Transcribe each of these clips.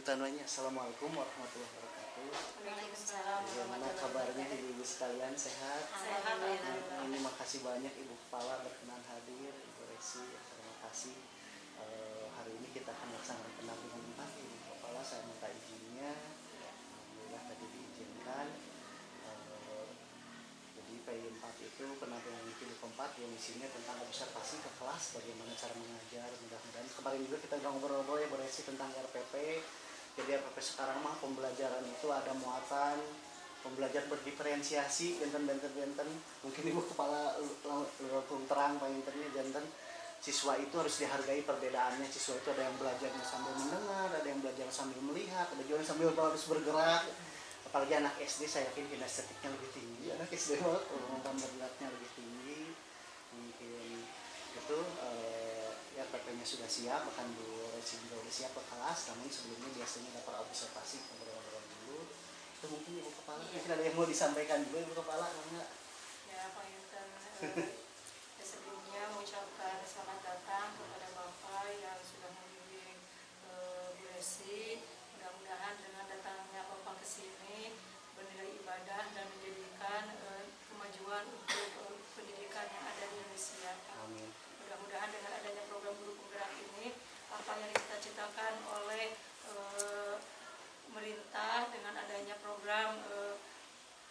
Witanwanya. Assalamualaikum warahmatullahi wabarakatuh. Waalaikumsalam. Bagaimana kabarnya ibu-ibu sekalian, sehat? Sehat, alhamdulillah. Ini makasih banyak Ibu Kepala berkenan hadir, Ibu Resi, terima kasih. Hari ini kita akan melaksanakan pendampingan 4 Ibu Kepala. Saya minta izinnya, alhamdulillah tadi diizinkan. Jadi PI4 itu penampilan video keempat yang isinya tentang observasi ke kelas, bagaimana cara mengajar. Mudah-mudahan kemarin juga kita udah ngobrol-ngobrol ya berisi tentang RPP. Jadi RPP sekarang mah pembelajaran itu ada muatan pembelajaran berdiferensiasi benten mungkin Ibu Kepala langsung terang palinternya jantan siswa itu harus dihargai perbedaannya. Siswa itu ada yang belajarnya sambil mendengar, ada yang belajar sambil melihat, ada juga yang sambil harus bergerak. Apalagi anak SD, saya yakin kinestetiknya lebih tinggi. Anak SD kemampuan bergeraknya lebih tinggi. Mungkin itu ya PP-nya sudah siap, bahkan Bu Resi juga sudah siap ke kelas. Namun sebelumnya biasanya dapat observasi, ngobrol-ngobrol dulu. Itu mungkin Ibu Kepala, mungkin ada yang mau disampaikan juga Ibu Kepala, enggak? Ya, Pak Yunten, sebelumnya mengucapkan selamat datang kepada Bapak yang sudah membimbing Bu Resi. Mudah-mudahan dengan datangnya Bapak ke sini bernilai ibadah dan menjadikan kemajuan untuk pendidikan yang ada di Indonesia. Amin. Mudah-mudahan dengan adanya program guru penggerak ini, apa yang dicita-citakan oleh pemerintah dengan adanya program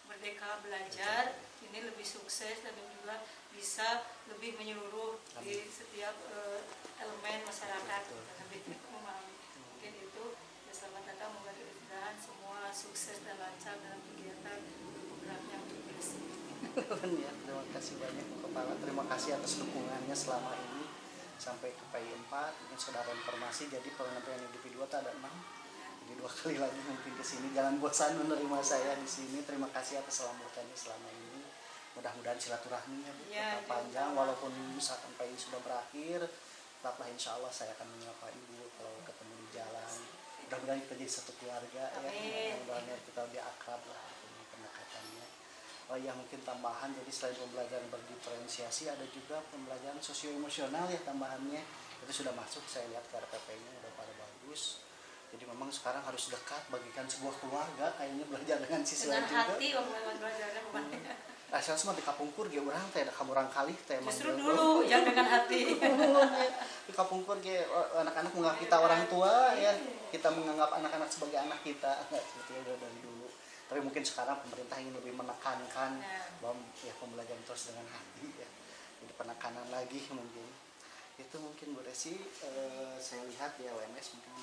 Merdeka Belajar ini lebih sukses dan juga bisa lebih menyeluruh di setiap elemen masyarakat dan lebih memahami. Mungkin itu. Selamat datang, mudah-mudahan semua sukses dan lancar dalam kegiatan programnya untuk Resi. Ya, terima kasih banyak Bu Kepala. Terima kasih atas dukungannya selama ini sampai ke PI4. Mungkin saudara informasi, jadi penampilan individu ada 6. Jadi 2 kali lagi mungkin ke sini. Jangan bosan menerima saya di sini. Terima kasih atas sambutannya selama ini. Mudah-mudahan silaturahminya tetap panjang walaupun misalkan PI sudah berakhir. Tetaplah insya Allah saya akan menyapa Ibu kalau ketemu di jalan. Mudah-mudahan kita jadi satu keluarga. Ya. Mudah-mudahan kita lebih akrab lah pendekatannya. Oh ya, mungkin tambahan, jadi selain pembelajaran berdiferensiasi ada juga pembelajaran sosio-emosional ya tambahannya. Itu sudah masuk, saya lihat ke RPP-nya udah pada bagus. Jadi memang sekarang harus dekat bagikan sebuah keluarga, kayaknya belajar dengan siswa dengan juga. hati waktu belajarnya kemana? Saya semua di Kapungkur dia orang teh ada kamurang kali teh justru dulu yang dengan hati. Di Kapungkur ge anak-anak menganggap kita orang tua ya, kita menganggap anak-anak sebagai anak kita. Seperti udah dari dulu. Tapi mungkin sekarang pemerintah ingin lebih menekankan bahwa ya pembelajaran terus dengan hati ya. Jadi penekanan lagi mungkin. Itu mungkin Bu Resi, saya lihat di LMS mungkin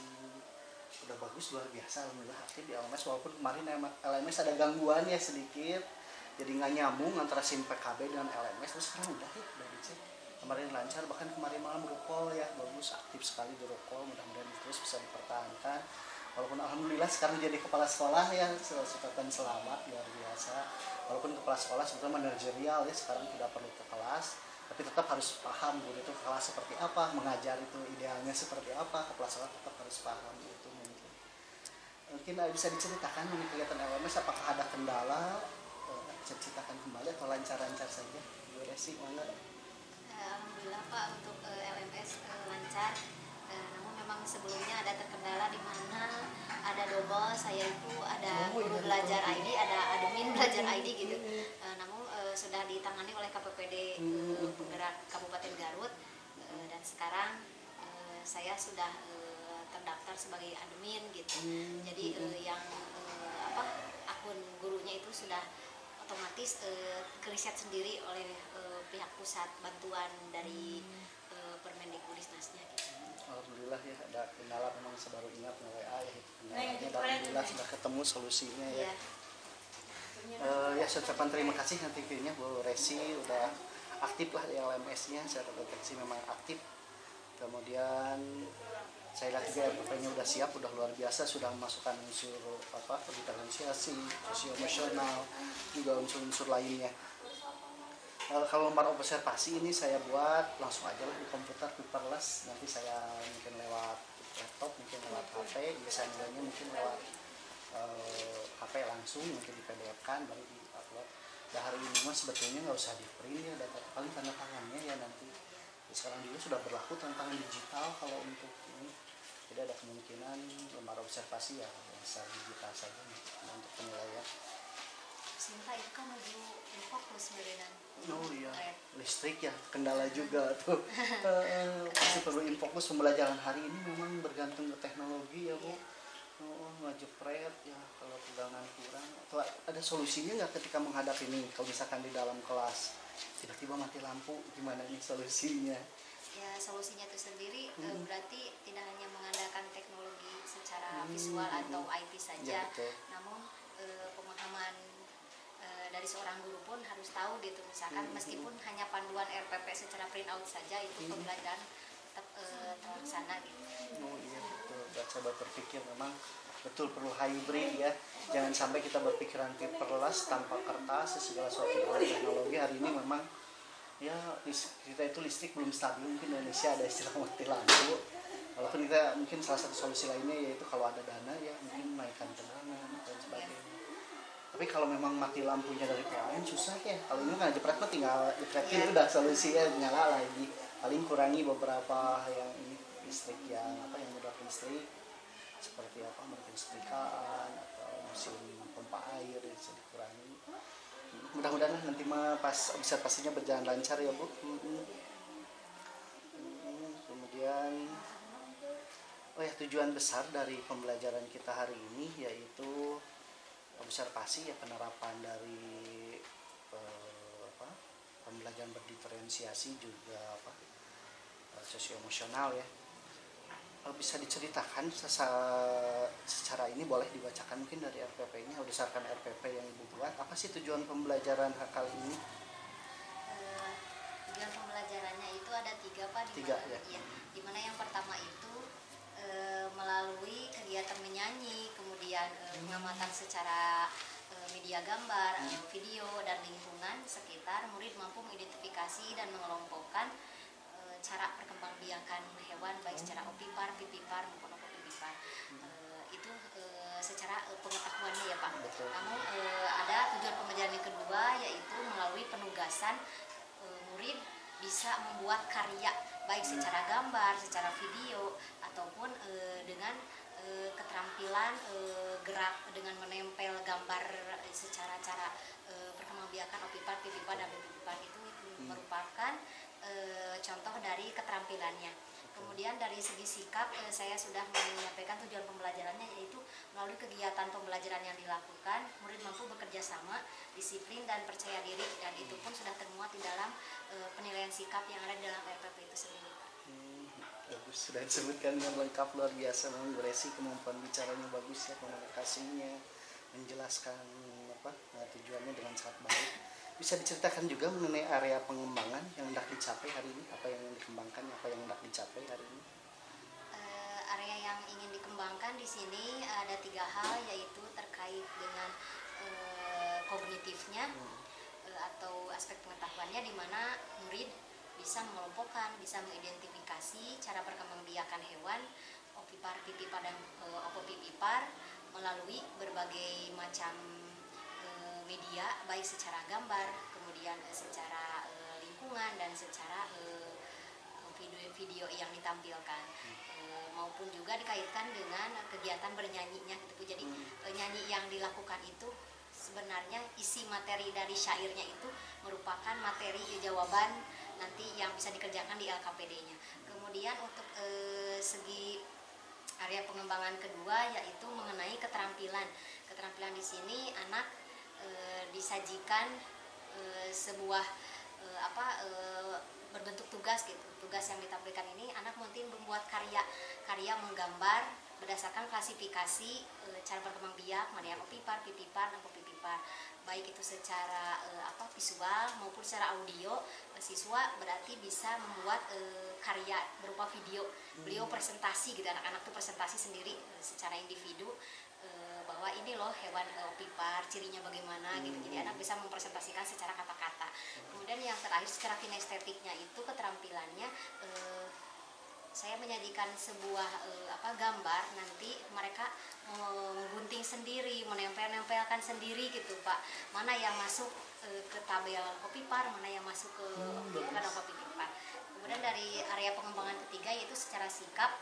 udah bagus, luar biasa, alhamdulillah aktif di LMS walaupun kemarin LMS ada gangguan ya sedikit. Jadi nggak nyambung antara SIM PKB dengan LMS, terus sekarang udah ya, udah dicek. Kemarin lancar, bahkan kemarin malam rukol ya, bagus, aktif sekali di rukol, mudah-mudahan terus bisa dipertahankan. Walaupun alhamdulillah sekarang jadi kepala sekolah ya, ucapkan selamat, luar biasa. Walaupun kepala sekolah sebetulnya manajerial ya, sekarang tidak perlu ke kelas, tapi tetap harus paham guru itu kelas seperti apa, mengajar itu idealnya seperti apa, kepala sekolah tetap harus paham itu mungkin. Mungkin bisa diceritakan mengenai kegiatan LMS, apakah ada kendala? Ceritakan kembali atau lancar-lancar saja Bu Resi, mana? Alhamdulillah Pak, untuk LMS lancar, namun memang sebelumnya ada terkendala di mana ada double, saya itu ada guru belajar ID, ada admin belajar ID gitu. Namun sudah ditangani oleh KPPD Penggerak Kabupaten Garut, dan sekarang saya sudah terdaftar sebagai admin gitu. Jadi yang akun gurunya itu sudah otomatis keriset sendiri oleh pihak pusat, bantuan dari Permendikbudrisnasnya gitu. Alhamdulillah ya, ada kendala memang sebaru ingat WA ya, kendalanya alhamdulillah sudah ketemu solusinya ya. Ya, saya ucapkan terima kasih nantinya Bu Resi udah aktif lah di LMS-nya, saya terdeteksi memang aktif. Kemudian saya lihat juga RPP-nya udah siap, udah luar biasa, sudah memasukkan unsur diferensiasi, sosio-emosional, juga unsur-unsur lainnya. Kalau lembar observasi ini saya buat langsung aja lah di komputer paperless, nanti saya mungkin lewat laptop, mungkin lewat HP, biasanya mungkin lewat HP langsung, mungkin di PDF-kan, baru di-upload. Dan hari ini mah sebetulnya nggak usah di-print ya, data paling tanda tangannya ya nanti. Sekarang juga sudah berlaku tantangan digital kalau untuk ini Jadi ada kemungkinan lembar observasi ya bisa digital saja untuk penilaian. Sinta itu kan menuju fokus Merinan. Oh iya, listrik ya kendala juga tuh. Pasti perlu infokus. Pembelajaran hari ini memang bergantung ke teknologi ya Bu. Oh, ngajepret ya kalau pegangan kurang. Atau ada solusinya nggak ketika menghadapi ini? Kalau misalkan di dalam kelas tiba-tiba mati lampu, gimana nih solusinya? Ya solusinya itu sendiri berarti tidak hanya mengandalkan teknologi secara visual atau IT saja, Ya, betul. namun pemahaman dari seorang guru pun harus tahu gitu, misalkan meskipun hanya panduan RPP secara print out saja itu pembelajaran tetap terlaksana gitu. Oh iya betul. Coba berpikir memang betul perlu hybrid ya. Jangan sampai kita berpikiran paperless tanpa kertas segala sesuatu dengan teknologi. Hari ini memang ya kita itu listrik belum stabil, mungkin Indonesia ada istilah mati lampu. Walaupun kita mungkin salah satu solusi lainnya yaitu kalau ada dana ya mungkin naikkan tegangan dan sebagainya. Tapi kalau memang mati lampunya dari PLN susah ya. Kalau ini kan jepret mah tinggal jepretin udah solusinya nyala lagi. Paling kurangi beberapa yang ini listrik yang yang mudah listrik seperti mesin setrikaan atau mesin pompa air bisa dikurangi. Mudah-mudahan nanti mah pas observasinya berjalan lancar ya Bu. Kemudian tujuan besar dari pembelajaran kita hari ini yaitu observasi ya, penerapan dari pembelajaran berdiferensiasi juga sosio-emosional ya. Bisa diceritakan secara ini, boleh dibacakan mungkin dari RPP-nya, berdasarkan RPP yang Ibu buat, apa sih tujuan pembelajaran kali ini? Tujuan pembelajarannya itu ada 3 Pak. Dimana yang pertama itu melalui kegiatan menyanyi, kemudian pengamatan secara media gambar, video, dan lingkungan sekitar, murid mampu mengidentifikasi dan mengelompokkan cara perkembangbiakan hewan baik secara opipar, pipipar maupun opopipipar. Itu secara pengetahuannya ya Pak. Betul. Namun ada tujuan pembelajaran yang kedua yaitu melalui penugasan murid bisa membuat karya baik secara gambar, secara video ataupun dengan keterampilan gerak dengan menempel gambar secara cara perkembangbiakan opipar, pipipar, dan pipipar itu merupakan contoh dari keterampilannya. Kemudian dari segi sikap saya sudah menyampaikan tujuan pembelajarannya yaitu melalui kegiatan pembelajaran yang dilakukan murid mampu bekerja sama, disiplin, dan percaya diri, dan itu pun sudah termuat di dalam penilaian sikap yang ada di dalam RPP itu sendiri Pak. Bagus, sudah disebutkan dengan lengkap, luar biasa memang Bu Resi, kemampuan bicaranya bagus ya, komunikasinya, menjelaskan tujuannya dengan sangat baik. Bisa diceritakan juga mengenai area pengembangan yang hendak dicapai hari ini, apa yang dikembangkan, apa yang hendak dicapai hari ini? Area yang ingin dikembangkan di sini ada 3 hal, yaitu terkait dengan kognitifnya atau aspek pengetahuannya, di mana murid bisa mengelompokkan, bisa mengidentifikasi cara perkembangbiakan hewan, opipar, pipipar, dan opopipipar melalui berbagai macam media, baik secara gambar, kemudian secara lingkungan, dan secara video-video yang ditampilkan, maupun juga dikaitkan dengan kegiatan bernyanyinya gitu. Jadi nyanyi yang dilakukan itu sebenarnya isi materi dari syairnya itu merupakan materi jawaban nanti yang bisa dikerjakan di LKPD-nya. Kemudian untuk segi area pengembangan kedua yaitu mengenai keterampilan. Keterampilan di sini anak disajikan sebuah berbentuk tugas gitu. Tugas yang ditampilkan ini anak mungkin membuat karya menggambar berdasarkan klasifikasi cara berkembang biak, mana yang opipar, pipipar, dan popipipar, baik itu secara visual maupun secara audio. Siswa berarti bisa membuat karya berupa video. Beliau presentasi gitu, anak-anak tuh presentasi sendiri secara individu bahwa ini loh hewan opipar, cirinya bagaimana gitu. Jadi anak bisa mempresentasikan secara kata-kata. Kemudian yang terakhir secara kinestetiknya itu keterampilannya saya menyajikan sebuah gambar, nanti mereka menggunting sendiri, menempel-nempelkan sendiri gitu Pak. Mana yang masuk ke tabel opipar, mana yang masuk ke opipar dan opipipar. Kemudian dari area pengembangan ketiga yaitu secara sikap,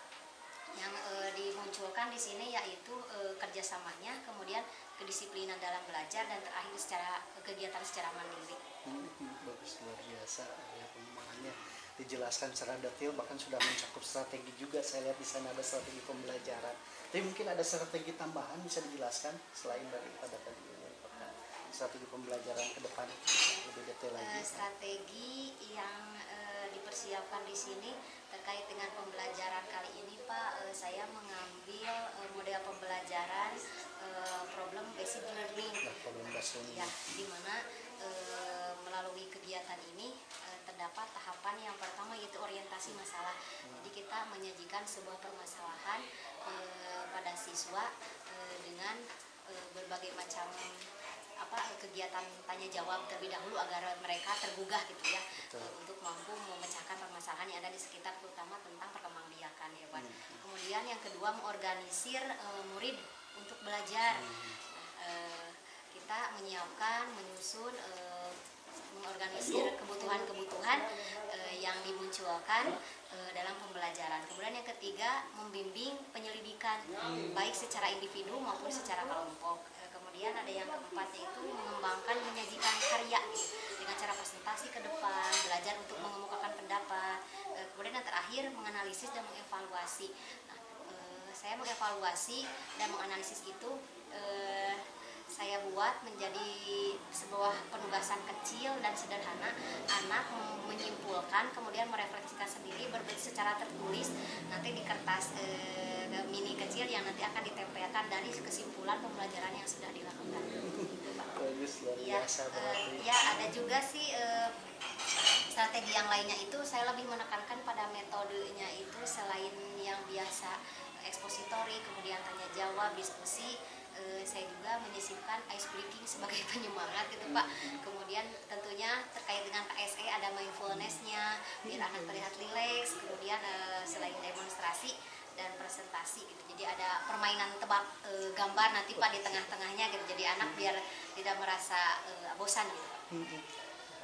Yang dimunculkan di sini yaitu kerjasamanya, kemudian kedisiplinan dalam belajar, dan terakhir kegiatan secara mandiri. Bagus, luar biasa ya pengembangannya, dijelaskan secara detail, bahkan sudah mencakup strategi juga. Saya lihat di sana ada strategi pembelajaran. Tapi mungkin ada strategi tambahan bisa dijelaskan selain daripada tadi strategi pembelajaran ke depan lebih detail lagi. Strategi yang dipersiapkan di sini terkait dengan pembelajaran kali ini, Pak, saya mengambil model pembelajaran problem based learning. Ya, di mana melalui kegiatan ini terdapat tahapan yang pertama yaitu orientasi masalah. Jadi kita menyajikan sebuah permasalahan pada siswa dengan berbagai macam kegiatan tanya jawab terlebih dahulu agar mereka tergugah gitu ya. Untuk mampu memecahkan permasalahan yang ada di sekitar, terutama tentang perkembangbiakan ya Pak. Kemudian yang kedua, mengorganisir murid untuk belajar. Kita menyiapkan, menyusun, mengorganisir kebutuhan-kebutuhan yang dimunculkan dalam pembelajaran. Kemudian yang ketiga, membimbing penyelidikan baik secara individu maupun secara kelompok. Kemudian ada yang keempat, yaitu mengembangkan, menyajikan karya gitu, dengan cara presentasi ke depan, belajar untuk mengemukakan pendapat. Kemudian yang terakhir, menganalisis dan mengevaluasi. Nah, saya mengevaluasi dan menganalisis itu saya buat menjadi sebuah penugasan kecil dan sederhana. Anak menyimpulkan, kemudian merefleksikan sendiri secara tertulis nanti di kertas mini kecil yang nanti akan ditempelkan dari kesimpulan pembelajaran yang sudah dilakukan. Bagus, luar biasa. Ya, ada juga sih strategi yang lainnya. Itu saya lebih menekankan pada metodenya itu, selain yang biasa ekspositori, kemudian tanya jawab, diskusi, saya juga menyisipkan ice breaking sebagai penyemangat gitu Pak. Kemudian tentunya terkait dengan KSE ada mindfulness-nya biar anak terlihat rileks. Kemudian selain demonstrasi dan presentasi gitu, jadi ada permainan tebak gambar nanti Pak di tengah-tengahnya gitu, jadi anak biar tidak merasa bosan gitu Pak.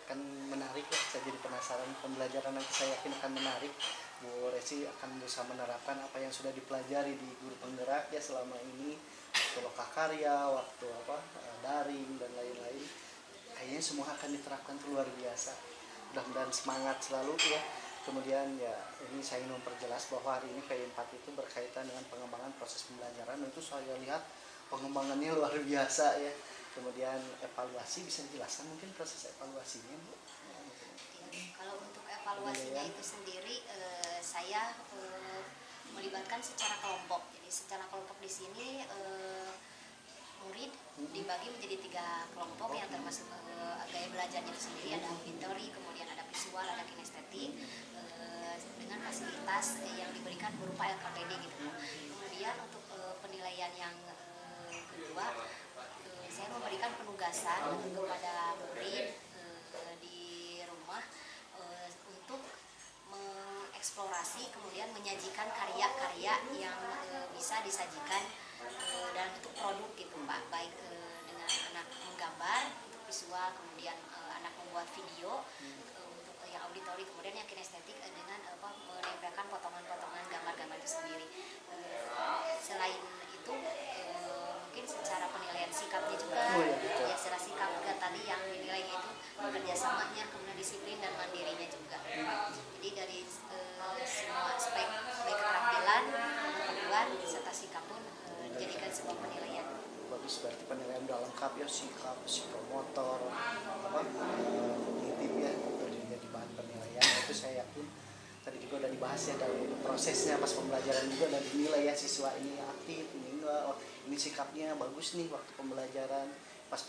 Akan menarik ya, saya jadi penasaran. Pembelajaran nanti saya yakin akan menarik. Bu Resi akan berusaha menerapkan apa yang sudah dipelajari di guru penggerak ya selama ini, waktu lokakarya, waktu daring dan lain-lain. Kayaknya semua akan diterapkan, itu luar biasa. Mudah-mudahan semangat selalu ya. Kemudian ya, ini saya ingin memperjelas bahwa hari ini PI4 itu berkaitan dengan pengembangan proses pembelajaran. Itu saya lihat pengembangannya luar biasa ya. Kemudian evaluasi, bisa dijelaskan mungkin proses evaluasinya Bu? Kalau untuk evaluasinya itu sendiri, saya melibatkan secara kelompok. Jadi secara kelompok di sini murid dibagi menjadi 3 kelompok yang termasuk gaya belajarnya itu sendiri. Ada auditory, kemudian ada visual, ada kinestetik, dengan fasilitas yang diberikan berupa LKPD gitu. Kemudian untuk penilaian yang kedua, saya memberikan penugasan kepada murid di rumah untuk mengeksplorasi, kemudian menyajikan karya-karya yang bisa disajikan dalam bentuk produk gitu Pak, baik dengan anak menggambar untuk visual, kemudian anak membuat video untuk yang auditori, kemudian yang kinestetik dengan menempelkan potongan-potongan gambar-gambar itu sendiri. Selain itu mungkin secara penilaian sikapnya juga, ya secara sikap tadi yang dinilainya itu kerjasamanya, kemudian disiplin dan mandirinya juga. Jadi dari semua aspek baik keterampilan, pengetahuan serta sikap pun dijadikan sebuah penilaian. Bagus, berarti penilaian udah lengkap ya, sikap, psikomotor, kognitif ya, itu jadi bahan penilaian. Itu saya yakin tadi juga udah dibahas ya dari prosesnya pas pembelajaran juga, dan dinilai ya siswa ini aktif, ini enggak, ini sikapnya bagus nih waktu pembelajaran pas